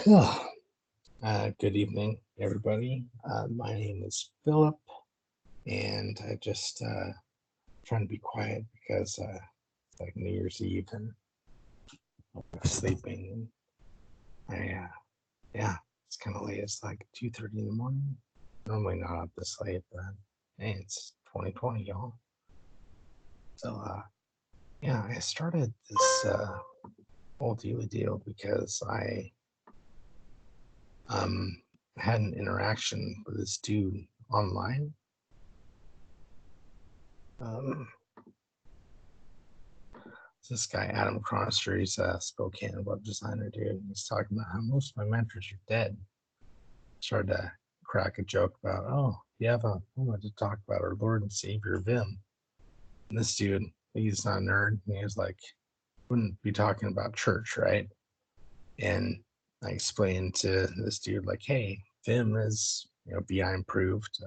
Good evening, everybody. My name is Philip, and I just trying to be quiet because it's like New Year's Eve and I'm sleeping. Yeah, it's kind of late. It's like 2:30 in the morning. Normally not up this late, but hey, it's 2020, y'all. So yeah, I started this whole deal because I had an interaction with this dude online. This guy, Adam Cronister, he's a Spokane web designer dude. And he's talking about how most of my mentors are dead. Started to crack a joke about, oh, you have a moment to talk about our Lord and Savior Vim. And this dude, he's not a nerd. He was like, wouldn't be talking about church, right? And I explained to this dude, like, hey, Vim is, VI improved,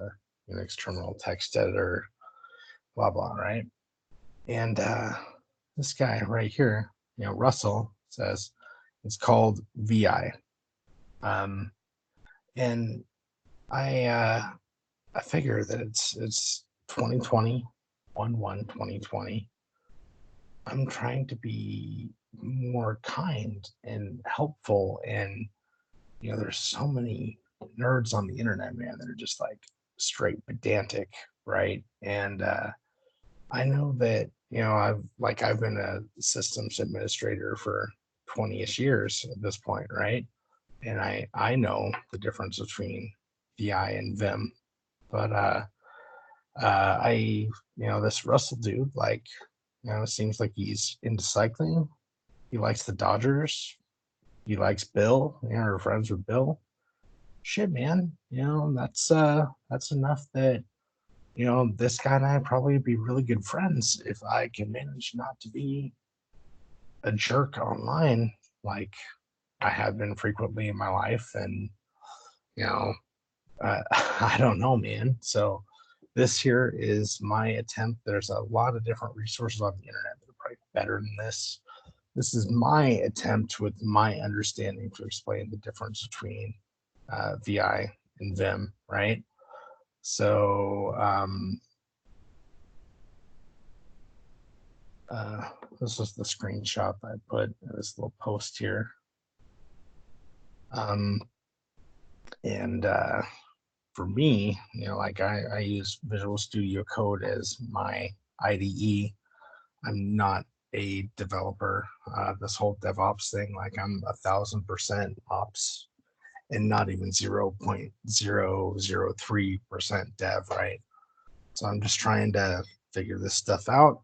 Unix terminal text editor, blah, blah, right? And this guy right here, Russell, says it's called VI. And I figure that it's 2020, 1/1/2020. I'm trying to be more kind and helpful, and there's so many nerds on the internet, man, that are just like straight pedantic, right? And I know that I've been a systems administrator for 20ish years at this point, right? And I know the difference between VI and Vim, but this Russell dude, like, seems like he's into cycling. He likes the Dodgers. He likes Bill. We're friends with Bill. Shit, man. That's enough that this guy and I probably be really good friends if I can manage not to be a jerk online like I have been frequently in my life. And, I don't know, man. So this here is my attempt. There's a lot of different resources on the internet that are probably better than this. This is my attempt with my understanding to explain the difference between VI and Vim, right? So, this is the screenshot I put in this little post here. And for me, I use Visual Studio Code as my IDE. I'm not a developer. This whole DevOps thing, like I'm 1,000% ops and not even 0.003% dev, right? So I'm just trying to figure this stuff out.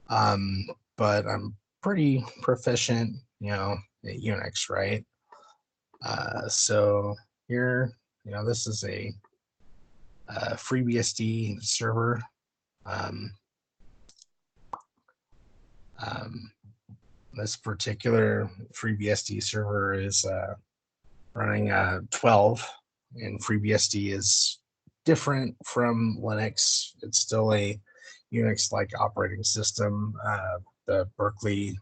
But I'm pretty proficient, at Unix, right? So here, this is a FreeBSD server. This particular FreeBSD server is running 12, and FreeBSD is different from Linux. It's still a Unix-like operating system. The Berkeley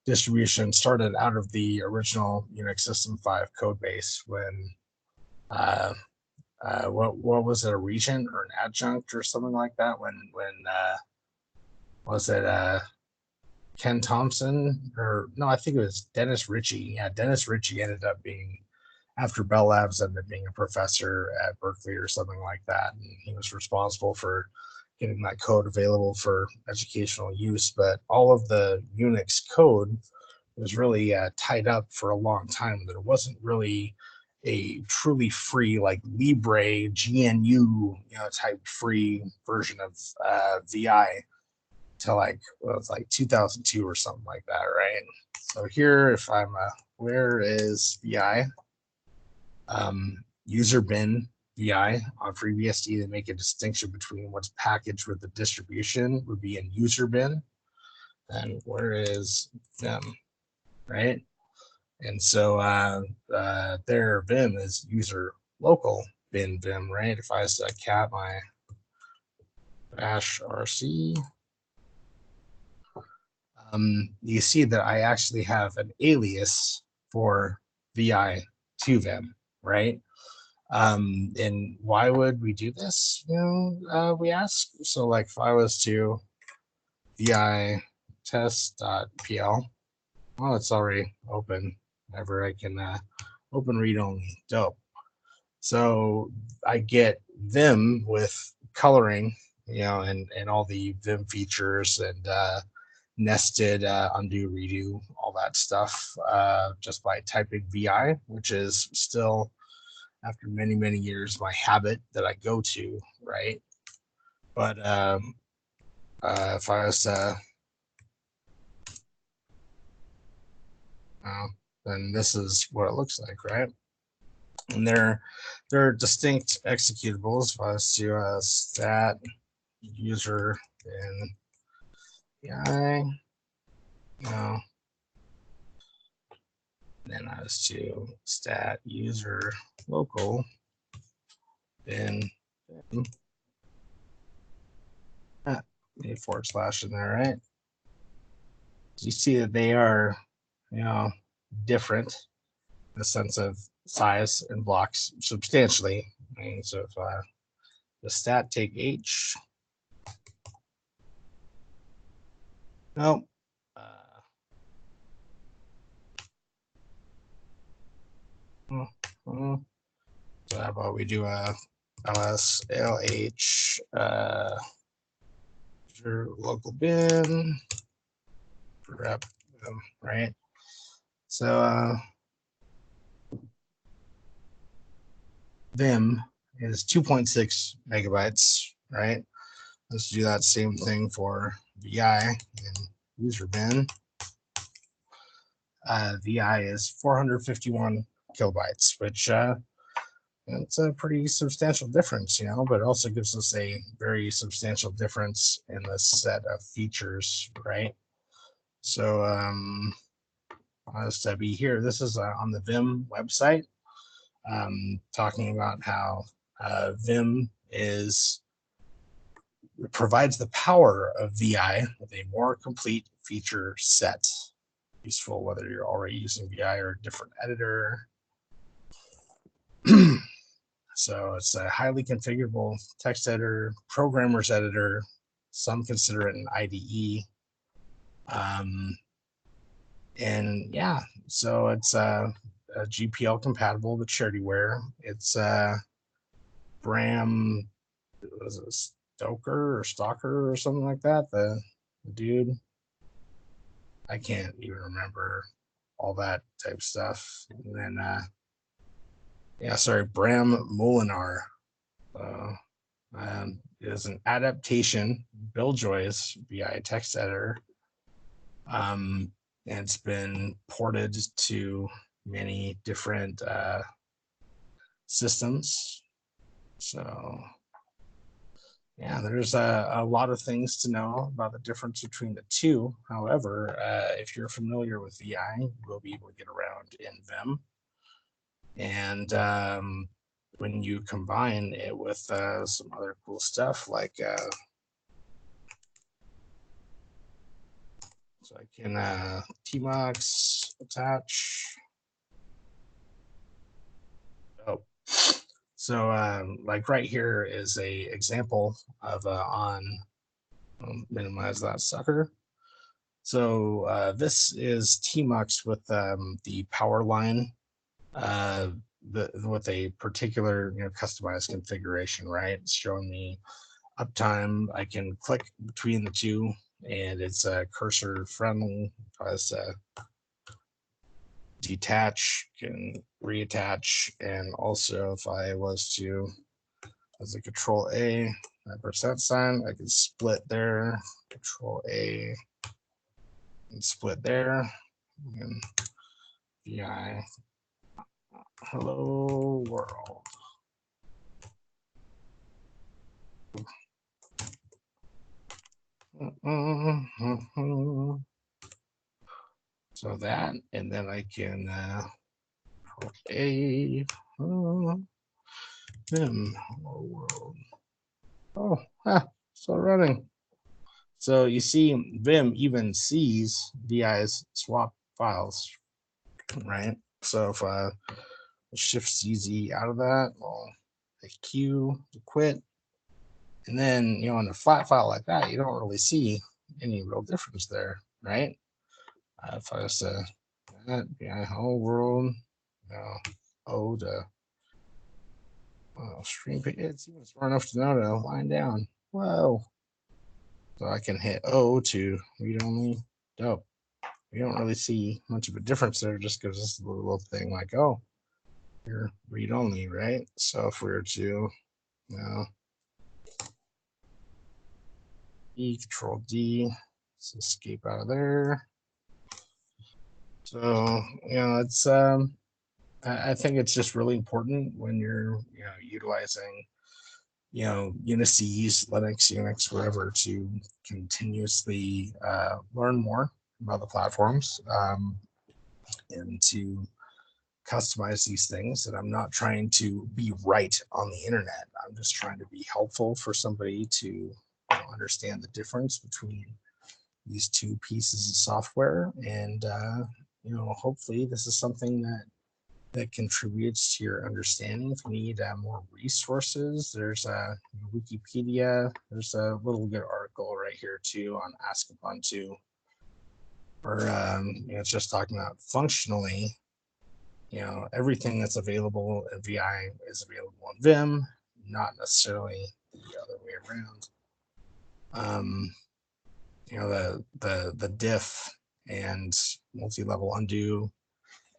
distribution started out of the original Unix System 5 code base when what was it, a regent or an adjunct or something like that, when was it Ken Thompson, or no, I think it was Dennis Ritchie. Yeah, Dennis Ritchie ended up being, after Bell Labs, ended up being a professor at Berkeley or something like that, and he was responsible for getting that code available for educational use. But all of the Unix code was really tied up for a long time. There wasn't really a truly free, like Libre GNU type free version of VI till like, well, it's like 2002 or something like that, right? So here, if I'm where is VI? User bin VI on FreeBSD, to make a distinction between what's packaged with the distribution would be in user bin, and where is Vim, right? And so their Vim is user local bin Vim, right? If I say cat my bash RC, you see that I actually have an alias for VI to Vim, right? And why would we do this? We ask. So like if I was to vi test.pl, well, it's already open. Whenever I can open read only. Dope. So I get Vim with coloring, and all the Vim features and nested undo, redo, all that stuff, just by typing VI, which is still, after many, many years, my habit that I go to, right? But if I was to, then this is what it looks like, right? And they're distinct executables. If I was to stat user in VI, then I was to stat user local in a forward slash in there, right? So you see that they are, different in the sense of size and blocks substantially. So if the stat take H, no. So how about we do a ls lh local bin rep, right? So Vim is 2.6 megabytes, right? Let's do that same thing for VI and user bin. VI is 451 kilobytes, which it's a pretty substantial difference, but it also gives us a very substantial difference in the set of features, right? So as to be here, this is on the Vim website, talking about how Vim provides the power of VI with a more complete feature set. Useful whether you're already using VI or a different editor. So it's a highly configurable text editor, programmer's editor. Some consider it an IDE. And yeah, so it's GPL compatible with Sharedyware. It's Bram, was it Stoker or Stalker or something like that? The dude. I can't even remember all that type of stuff. And then Bram Molinar is an adaptation, Billjoy's VI text editor. And it's been ported to many different systems. So yeah, there's a lot of things to know about the difference between the two. However, if you're familiar with VI, you will be able to get around in Vim. And when you combine it with some other cool stuff, like so I can TMUX attach. Oh, so like right here is a example of minimize that sucker. So this is TMUX with the power line, with a particular customized configuration, right? It's showing me uptime. I can click between the two, and it's cursor friendly. As detach, can reattach, and also if I was to, as a control A, that percent sign, I can split there, control A, and split there, and VI hello world. So that, and then I can a Vim hello world. Oh, still running. So you see, Vim even sees VI's swap files, right? So if shift CZ out of that, we'll hit Q to quit. And then, in a flat file like that, you don't really see any real difference there, right? If I was to that whole world, O to stream page, it's even smart enough to know to line down. Whoa. So I can hit O to read only. Dope. We don't really see much of a difference there. It just gives us a little thing like, oh, you're read only, right? So if we were to Control D, let's escape out of there. So it's I think it's just really important when you're utilizing Unicy's, Linux, Unix, whatever, to continuously learn more about the platforms and to customize these things. And I'm not trying to be right on the internet. I'm just trying to be helpful for somebody to understand the difference between these two pieces of software. And hopefully this is something that contributes to your understanding. If you need more resources, there's a Wikipedia. There's a little good article right here too on Ask Ubuntu, where it's just talking about functionally, everything that's available in VI is available in Vim, not necessarily the other way around. The diff and multi-level undo,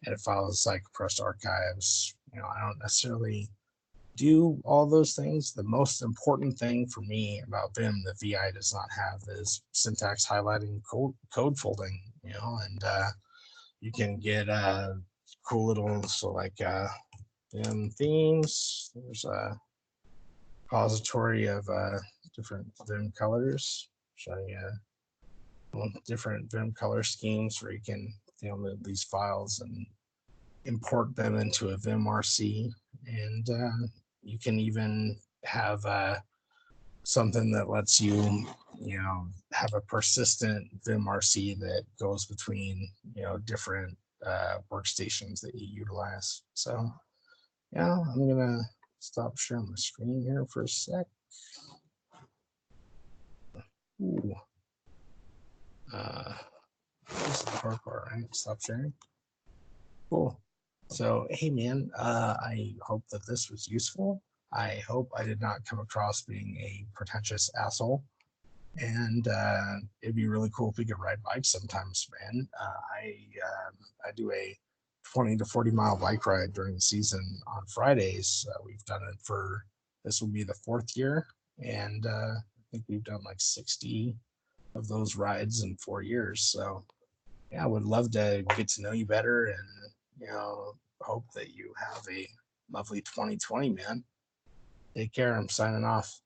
edit files like pressed archives. I don't necessarily do all those things. The most important thing for me about Vim that VI does not have is syntax highlighting, code folding, and you can get cool little, so like Vim themes. There's a repository of different Vim colors, showing you different Vim color schemes where you can download these files and import them into a vimrc, and you can even have something that lets you have a persistent vimrc that goes between different workstations that you utilize. So I'm gonna stop sharing my screen here for a sec. Ooh. This is the hard part, right? Stop sharing. Cool. So, hey man, I hope that this was useful. I hope I did not come across being a pretentious asshole. And it'd be really cool if we could ride bikes sometimes, man. I do a 20 to 40 mile bike ride during the season on Fridays. We've done it for, this will be the 4th year. And I think we've done like 60 of those rides in 4 years. So, yeah, I would love to get to know you better, and hope that you have a lovely 2020, man. Take care. I'm signing off.